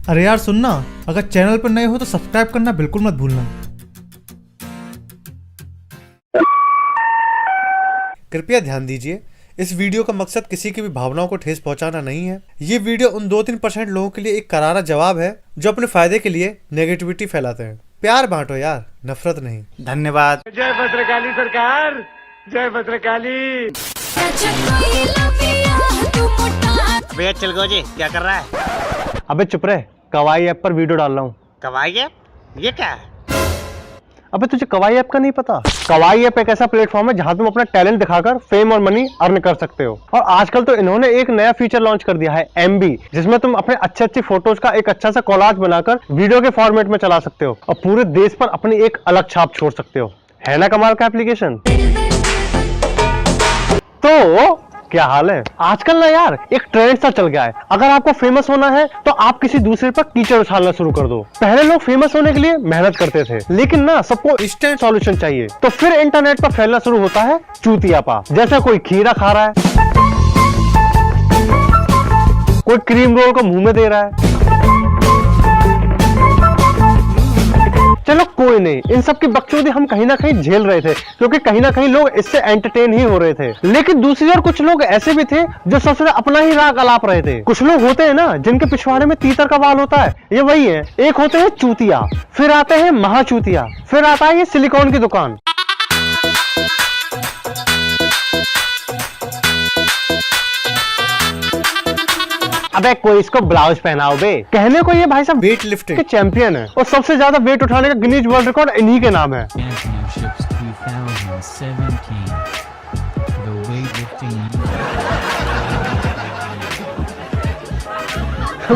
अरे यार सुनना, अगर चैनल पर नए हो तो सब्सक्राइब करना बिल्कुल मत भूलना। कृपया ध्यान दीजिए, इस वीडियो का मकसद किसी की भी भावनाओं को ठेस पहुंचाना नहीं है। ये वीडियो उन 2-3% लोगों के लिए एक करारा जवाब है जो अपने फायदे के लिए नेगेटिविटी फैलाते हैं। प्यार बांटो यार, नफरत नहीं। धन्यवाद। जय भद्रकाली सरकार, जय भद्रकाली। भैया चल गो जी, क्या कर रहा है? अबे चुप रहे, कवाई ऐप पर वीडियो डाल रहा हूँ। कवाई ऐप? ये क्या है? अबे तुझे कवाई ऐप का नहीं पता? कवाई ऐप एक ऐसा प्लेटफॉर्म है जहाँ तुम अपना टैलेंट दिखाकर फेम और मनी अर्न कर सकते हो। और आजकल तो इन्होंने एक नया फीचर लॉन्च कर दिया है, MB, जिसमें तुम अपने अच्छे फोटोज का एक अच्छा सा कोलाज बनाकर वीडियो के फॉर्मेट में चला सकते हो और पूरे देश पर अपनी एक अलग छाप छोड़ सकते हो। है ना कमाल का एप्लीकेशन? तो क्या हाल है? आजकल ना यार एक ट्रेंड सा चल गया है, अगर आपको फेमस होना है तो आप किसी दूसरे पर कीचड़ उछालना शुरू कर दो। पहले लोग फेमस होने के लिए मेहनत करते थे, लेकिन ना सबको इंस्टेंट सॉल्यूशन चाहिए। तो फिर इंटरनेट पर फैलना शुरू होता है चूतियापा। जैसे कोई खीरा खा रहा है, कोई क्रीम रोल को मुंह में दे रहा है। चलो कोई नहीं, इन सब की बकचोदी हम कहीं ना कहीं झेल रहे थे, क्योंकि कहीं ना कहीं लोग इससे एंटरटेन ही हो रहे थे। लेकिन दूसरी ओर कुछ लोग ऐसे भी थे जो सबसे अपना ही राग अलाप रहे थे। कुछ लोग होते हैं ना जिनके पिछवाड़े में तीतर का बाल होता है, ये वही है। एक होते हैं चूतिया, फिर आते हैं महाचूतिया, फिर आता है ये सिलिकॉन की दुकान। अबे कोई इसको ब्लाउज पहनाओ बे। कहने को ये भाई साहब वेट लिफ्टिंग के चैंपियन है और सबसे ज्यादा वेट उठाने का गिनीज वर्ल्ड रिकॉर्ड इन्हीं के नाम है। Championships 2017. The weightlifting.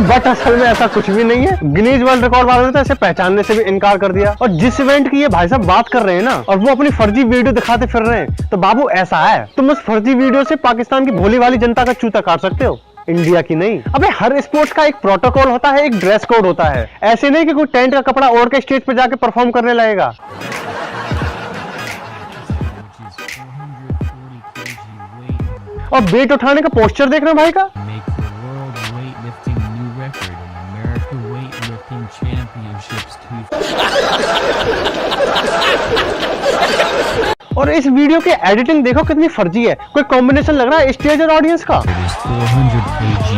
बट असल में ऐसा कुछ भी नहीं है। गिनीज वर्ल्ड रिकॉर्ड वालों ने तो इसे पहचानने से भी इनकार कर दिया। और जिस इवेंट की ये भाई साहब बात कर रहे हैं ना, और वो अपनी फर्जी वीडियो दिखाते फिर रहे हैं, तो बाबू ऐसा है, तुम उस फर्जी वीडियो से पाकिस्तान की भोली वाली जनता का चूता काट सकते हो, इंडिया की नहीं। अबे हर स्पोर्ट्स का एक प्रोटोकॉल होता है, एक ड्रेस कोड होता है। ऐसे नहीं कि कोई टेंट का कपड़ा ओढ़ के स्टेज पे जाके परफॉर्म करने लगेगा। और वेट उठाने का पोस्चर देख रहे हो भाई का। Make the world weightlifting new record in America Weightlifting Championships 2017. और इस वीडियो की एडिटिंग देखो कितनी फर्जी है। कोई कॉम्बिनेशन लग रहा है स्टेज और ऑडियंस का। 400 kg.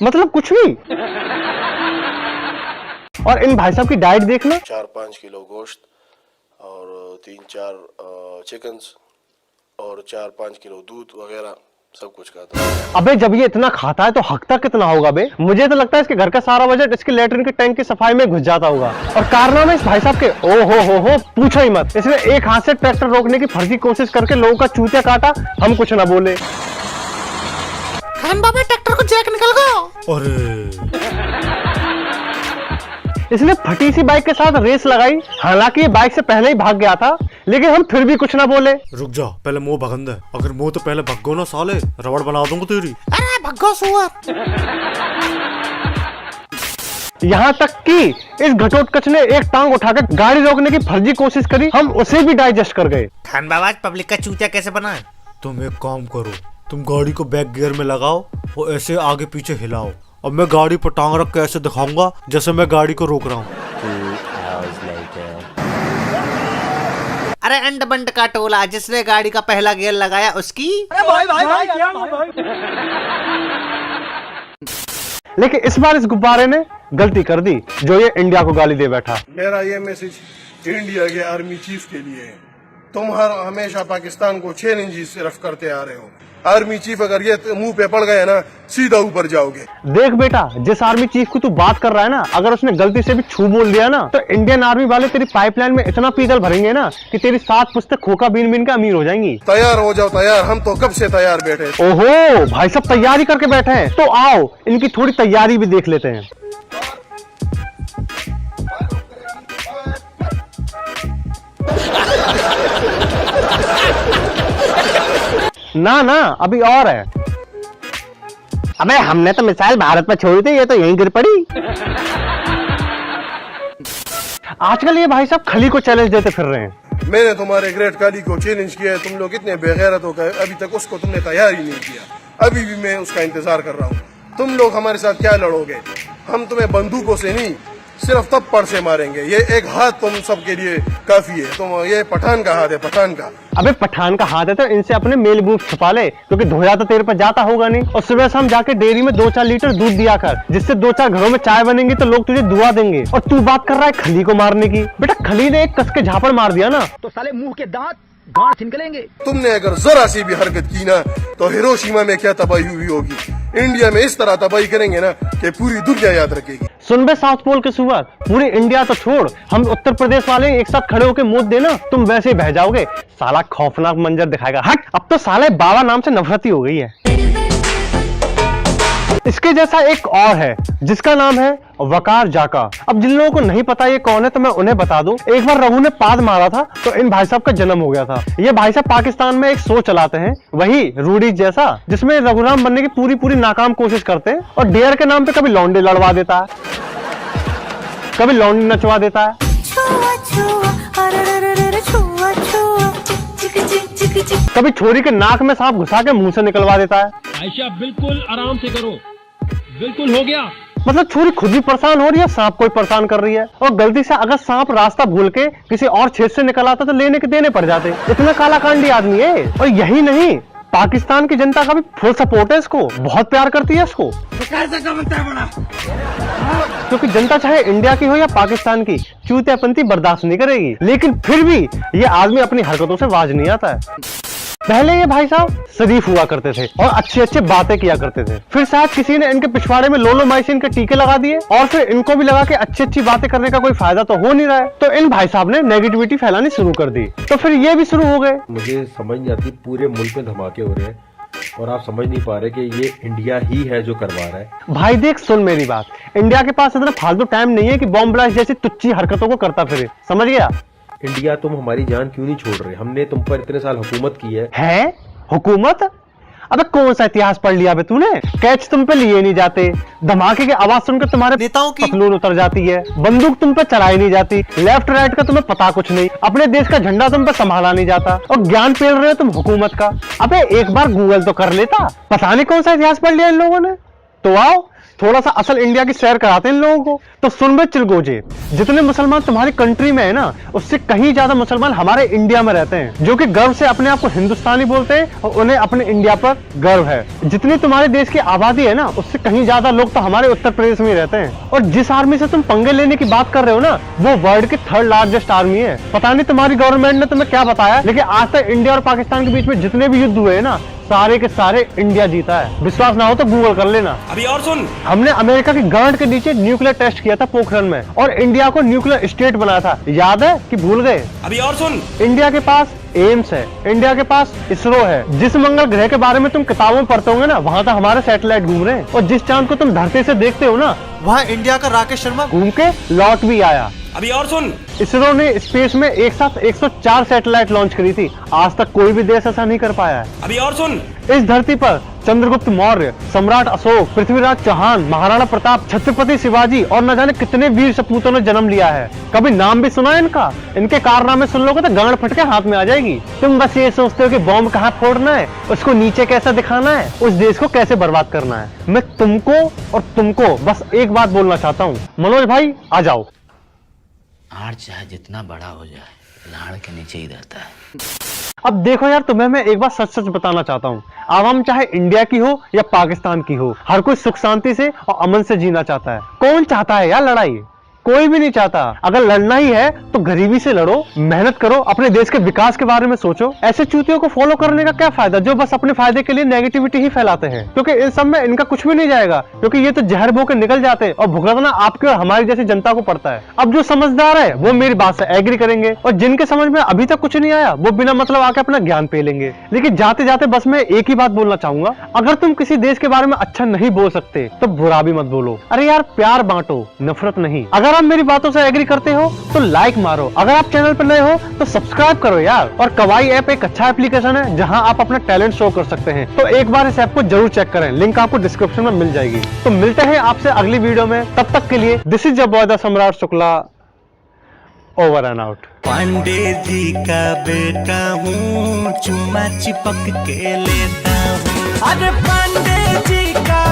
मतलब कुछ भी। और इन भाई साहब की डाइट देखना, 4-5 किलो गोश्त और 3-4 चिकन्स और 4-5 किलो दूध वगैरह सब कुछ खाता है। अबे जब ये इतना खाता है तो हकता कितना होगा बे? मुझे तो लगता है इसके घर का सारा बजट इसके लेटरिन के टैंक की सफाई में घुस जाता होगा। और कारनामे इस भाई साहब के ओ हो पूछो ही मत। इसने एक हाथ से ट्रैक्टर रोकने की फर्जी कोशिश करके लोगों का चूतिया काटा, हम कुछ ना बोले। खान बाबा ट्रैक्टर को जैक निकल गया। अरे इसने फटी सी बाइक के साथ रेस लगाई, हालांकि ये बाइक से पहले ही भाग गया था, लेकिन हम फिर भी कुछ ना बोले। रुक जा, पहले मुंह भगंद है। अगर मुंह तो पहले भगो ना साले, रबड़ बना दूंगा तेरी। अरे भग्गो सुअर। यहाँ तक कि इस घटोत्कच ने एक टांग उठाकर गाड़ी रोकने की फर्जी कोशिश करी, हम उसे भी डाइजेस्ट कर गए। खान बाबा पब्लिक का चूतिया कैसे बना? तुम एक काम करो, तुम गाड़ी को बैक गियर में लगाओ और ऐसे आगे पीछे हिलाओ। अब मैं गाड़ी पर टांग रख के ऐसे दिखाऊंगा जैसे मैं गाड़ी को रोक रहा हूँ। अरे अंड बंड का टोला, जिसने गाड़ी का पहला गियर लगाया उसकी। लेकिन इस बार इस गुब्बारे ने गलती कर दी, जो ये इंडिया को गाली दे बैठा। मेरा ये मैसेज इंडिया के आर्मी चीफ के लिए है। तुम हमेशा पाकिस्तान को चैलेंज सिर्फ करते आ रहे हो। आर्मी चीफ अगर ये मुंह पे पड़ गए ना, सीधा ऊपर जाओगे। देख बेटा, जिस आर्मी चीफ की तू बात कर रहा है ना, अगर उसने गलती से भी छू बोल दिया ना, तो इंडियन आर्मी वाले तेरी पाइपलाइन में इतना पीतल भरेंगे ना कि तेरी 7 पुस्तक खोखा बीन बीन के अमीर हो जाएंगी। तैयार हो जाओ, तैयार। हम तो कब से तैयार बैठे। ओहो भाई सब तैयारी करके बैठे हैं, तो आओ इनकी थोड़ी तैयारी भी देख लेते हैं। ना ना अभी और है। अबे हमने तो मिसाइल भारत में छोड़ी थी, ये तो यहीं गिर पड़ी। आजकल ये भाई साहब खली को चैलेंज देते फिर रहे हैं। मैंने तुम्हारे ग्रेट काली को चैलेंज किया है, तुम लोग इतने बेगैरत हो गए, अभी तक उसको तुमने तैयार ही नहीं किया। अभी भी मैं उसका इंतजार कर रहा हूँ। तुम लोग हमारे साथ क्या लड़ोगे? हम तुम्हें बंदूकों से नहीं, सिर्फ थप्पड़ से मारेंगे। ये एक हाथ तुम सबके लिए काफी है। तुम ये पठान का हाथ है, पठान का। अबे पठान का हाथ है तो इनसे अपने मेल बूट छुपा ले, क्योंकि धोया तो तेरे पर जाता होगा नहीं। और सुबह शाम जाके डेयरी में 2-4 लीटर दूध दिया कर, जिससे 2-4 घरों में चाय बनेंगी तो लोग तुझे दुआ देंगे। और तू बात कर रहा है खली को मारने की? बेटा खली ने एक कस के झापड़ मार दिया ना तो साले मुंह के दांत गांठ निकलेंगे। तुमने अगर जरा सी भी हरकत की ना तो हिरोशिमा में क्या तबाही हुई होगी, इंडिया में इस तरह तबाही करेंगे ना कि पूरी दुनिया याद रखेगी। सुन बे साउथ पोल के सुअर, पूरी इंडिया तो छोड़, हम उत्तर प्रदेश वाले एक साथ खड़े होकर मुंह देना, तुम वैसे ही बह जाओगे। साला खौफनाक मंजर दिखाएगा। हट, अब तो साले बाबा नाम से नफरत ही हो गई है। इसके जैसा एक और है जिसका नाम है वकार जाका। अब जिन लोगों को नहीं पता ये कौन है तो मैं उन्हें बता दूं। एक बार रघु ने पाद मारा था तो इन भाई साहब का जन्म हो गया था। ये भाई साहब पाकिस्तान में एक शो चलाते हैं, वही रूडी जैसा, जिसमें रघुराम बनने की पूरी नाकाम कोशिश करते हैं। और डेयर के नाम पे कभी लौंडे लड़वा देता है, कभी लौंडे नचवा देता है, कभी छोरी के नाक में सांप घुसा के मुंह से निकलवा देता है। आयशा बिल्कुल आराम से करो, बिल्कुल हो गया। मतलब छोरी खुद भी परेशान हो रही है, सांप को भी परेशान कर रही है। और गलती से अगर सांप रास्ता भूल के किसी और क्षेत्र से निकल आता तो लेने के देने पड़ जाते। इतना कालाकांडी आदमी है। और यही नहीं, पाकिस्तान की जनता का भी फुल सपोर्ट है इसको, बहुत प्यार करती है इसको। क्योंकि जनता चाहे इंडिया की हो या पाकिस्तान की, चूतियापंथी बर्दाश्त नहीं करेगी। लेकिन फिर भी ये आदमी अपनी हरकतों से बाज नहीं आता है। पहले ये भाई साहब शरीफ हुआ करते थे और अच्छी बातें किया करते थे। फिर शायद किसी ने इनके पिछवाड़े में लोलोमाइसिन के टीके लगा दिए और फिर इनको भी लगा कि अच्छी बातें करने का कोई फायदा तो हो नहीं रहा है, तो इन भाई साहब ने नेगेटिविटी फैलानी शुरू कर दी। तो फिर ये भी शुरू हो गए। मुझे समझ नहीं आती, पूरे मुल्क में धमाके हो रहे हैं और आप समझ नहीं पा रहे कि ये इंडिया ही है जो करवा रहा है। भाई देख, सुन मेरी बात, इंडिया के पास इतना फालतू टाइम नहीं है कि बॉम्ब ब्लास्ट जैसी तुच्छी हरकतों को करता फिरे, समझ गया? इंडिया, तुम हमारी जान क्यों नहीं छोड़ रहे? हमने तुम पर इतने साल हुकूमत की है? हुकूमत? अबे कौन सा इतिहास पढ़ लिया बे तूने? कैच तुम पे लिए नहीं जाते, धमाके की आवाज सुनकर तुम्हारे नेताओं की पतलून उतर जाती है, बंदूक तुम पे चलाई नहीं जाती, लेफ्ट राइट का तुम्हें पता कुछ नहीं, अपने देश का झंडा तुम पे संभाला नहीं जाता और ज्ञान पेल रहे हो तुम हुकूमत का। अबे एक बार गूगल तो कर लेता, पता नहीं कौन सा इतिहास पढ़ लिया इन लोगों ने। तो आओ थोड़ा सा असल इंडिया की सैर कराते हैं इन लोगों को। तो सुन बे चिलगोजे, जितने मुसलमान तुम्हारी कंट्री में है ना, उससे कहीं ज्यादा मुसलमान हमारे इंडिया में रहते हैं, जो कि गर्व से अपने आप को हिंदुस्तानी बोलते हैं और उन्हें अपने इंडिया पर गर्व है। जितनी तुम्हारे देश की आबादी है ना, उससे कहीं ज्यादा लोग तो हमारे उत्तर प्रदेश में रहते हैं। और जिस आर्मी से तुम पंगे लेने की बात कर रहे हो ना, वो वर्ल्ड की 3rd लार्जेस्ट आर्मी है। पता नहीं तुम्हारी गवर्नमेंट ने तुम्हें क्या बताया, लेकिन आज तक इंडिया और पाकिस्तान के बीच में जितने भी युद्ध हुए हैं ना, सारे के सारे इंडिया जीता है। विश्वास ना हो तो गूगल कर लेना। अभी और सुन, हमने अमेरिका की गांड के नीचे न्यूक्लियर टेस्ट किया था पोखरण में और इंडिया को न्यूक्लियर स्टेट बनाया था, याद है कि भूल गए? अभी और सुन, इंडिया के पास एम्स है, इंडिया के पास इसरो है। जिस मंगल ग्रह के बारे में तुम किताबों में पढ़ते होंगे ना, वहाँ तो हमारे सैटेलाइट घूम रहे हैं। और जिस चांद को तुम धरती से देखते हो ना, वहाँ इंडिया का राकेश शर्मा घूम के लौट भी आया। अभी और सुन, इसरो ने स्पेस में एक साथ 104 सैटेलाइट लॉन्च करी थी। आज तक कोई भी देश ऐसा नहीं कर पाया है। अभी और सुन, इस धरती पर चंद्रगुप्त मौर्य, सम्राट अशोक, पृथ्वीराज चौहान, महाराणा प्रताप, छत्रपति शिवाजी और न जाने कितने वीर सपूतों ने जन्म लिया है। कभी नाम भी सुना है इनका? इनके कारनामे सुन लोगे तो गांड फट के हाथ में आ जाएगी। तुम बस ये सोचते हो कि बॉम्ब कहाँ फोड़ना है, उसको नीचे कैसा दिखाना है, उस देश को कैसे बर्बाद करना है। मैं तुमको और तुमको बस एक बात बोलना चाहता हूँ, मनोज भाई आ जाओ। हार चाहे जितना बड़ा हो जाए, लाड़ के नीचे ही रहता है। अब देखो यार, तुम्हें मैं एक बार सच बताना चाहता हूँ, आवाम चाहे इंडिया की हो या पाकिस्तान की हो, हर कोई सुख शांति से और अमन से जीना चाहता है। कौन चाहता है यार लड़ाई? कोई भी नहीं चाहता। अगर लड़ना ही है तो गरीबी से लड़ो, मेहनत करो, अपने देश के विकास के बारे में सोचो। ऐसे चूतियों को फॉलो करने का क्या फायदा जो बस अपने फायदे के लिए नेगेटिविटी ही फैलाते हैं, क्योंकि इन सब में इनका कुछ भी नहीं जाएगा, क्योंकि ये तो जहर बो के निकल जाते हैं और भुगतना आपके और हमारी जैसी जनता को पड़ता है। अब जो समझदार है वो मेरी बात से एग्री करेंगे और जिनके समझ में अभी तक कुछ नहीं आया वो बिना मतलब आके अपना ज्ञान पे लेंगे। लेकिन जाते जाते बस मैं एक ही बात बोलना चाहूंगा, अगर तुम किसी देश के बारे में अच्छा नहीं बोल सकते तो बुरा भी मत बोलो। अरे यार प्यार बांटो, नफरत नहीं। अगर आप मेरी बातों से एग्री करते हो तो लाइक मारो, अगर आप चैनल पर नए हो तो सब्सक्राइब करो यार। और कवाई ऐप एक अच्छा एप्लीकेशन है जहां आप अपना टैलेंट शो कर सकते हैं, तो एक बार इस ऐप को जरूर चेक करें, लिंक आपको डिस्क्रिप्शन में मिल जाएगी। तो मिलते हैं आपसे अगली वीडियो में, तब तक के लिए this is your boy the Samrat Shukla, over and out. Pandey ji का बेटा हूँ, चुम्मा चिपक के लेता हूँ। अरे पांडे जी का